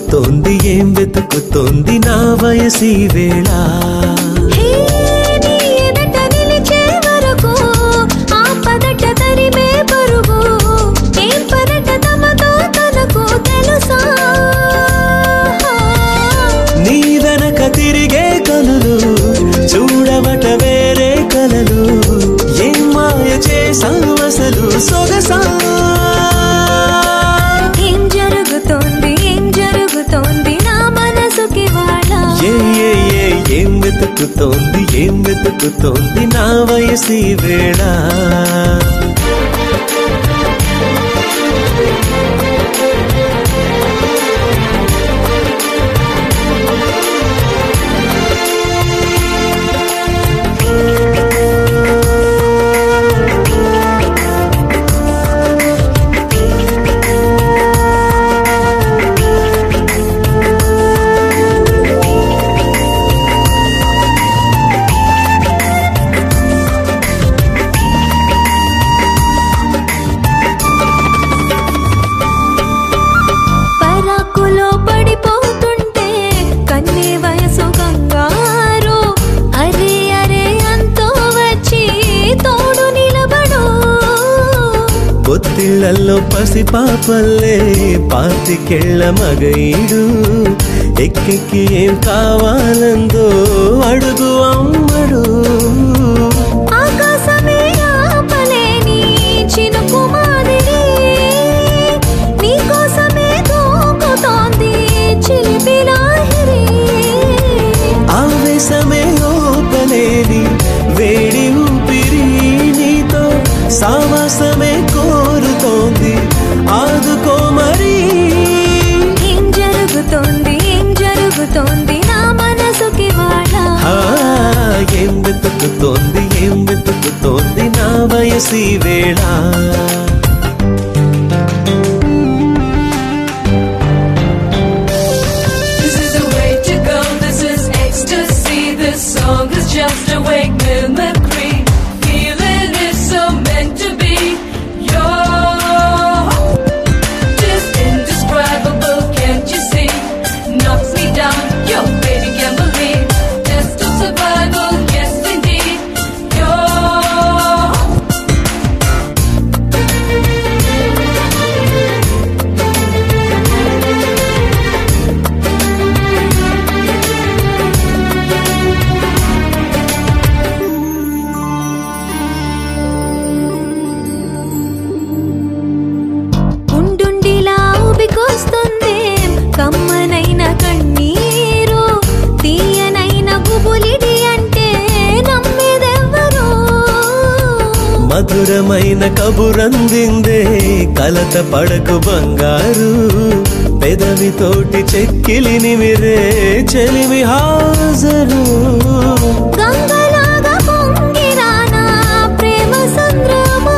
వెతుకుతోంది ఏం వెతుకుతోంది నా వయసి వేళ నీ వెనక తిరిగే కనులు చూడవట వేరే కలలు ఏం మాయ చేసావు అసలు సొగసా ఏం వెతుకుతోంది నా వయసి వేళ పొత్తిళ్లలో పసిపాపల్లే పాతికెళ్ళ మగైడు ఎక్కెక్కి ఏం కావాలందో అడుగు అమ్మడు ఆకాశమే ఆపలేని చినుకు మాదిరి నీకోసమే దూకుతోంది చిలిపి లాహిరి ఆవేశమే ఓపలేని వేడి ఊపిరి నీతో సావాసమే కోరుతోంది ఆదుకో మరి ఏం జరుగుతోంది నా మనసుకి వాడ ఏం వెతుకుతోంది నా వయసి వేళ This is the way to go, this is ecstasy, this song is just a wake mimicry. Feeling is so meant to be. You're just indescribable, can't you see? Knocks me down, your baby can't believe. Test of survival, yes indeed. ఉండుండిలా ఊపికొస్తుంది కమ్మనైన కన్నీరు తీయనైన గుబులిడి అంటే నమ్మేదెవ్వరు మధురమైన కబురందిందే కలత పడకు బంగారు పెదవితోటి చెక్కిలి నిమిరే చెలిమి హాజరు గంగలాగా పొంగిరానా ప్రేమ సంద్రమా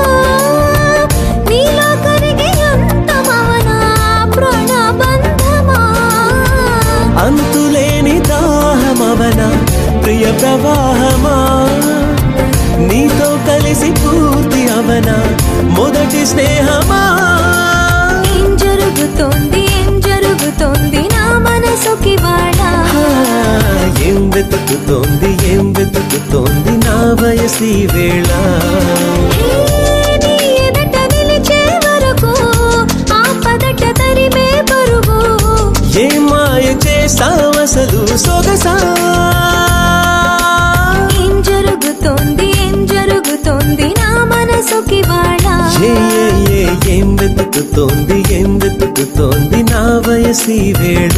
నీలో కరిగి అంతమవనా ప్రణబంధమా అంతులేని దాహమవనా ప్రియ ప్రవాహమా నీతో కలిసి పూర్తి అవనా మొదటి స్నేహమా ఏం జరుగుతోంది నా మనసుకి వాడ ఏం వెతుకుతోంది నా వయసి వేళ నీ ఎదట నిలిచే వరకు ఆపదట తరిమే పరుగు ఏం మాయ చేసావు అసలు సొగసా ఏం జరుగుతోంది నా మనసుకి వాడ ఏం వెతుకుతోంది నా వయసి వేళ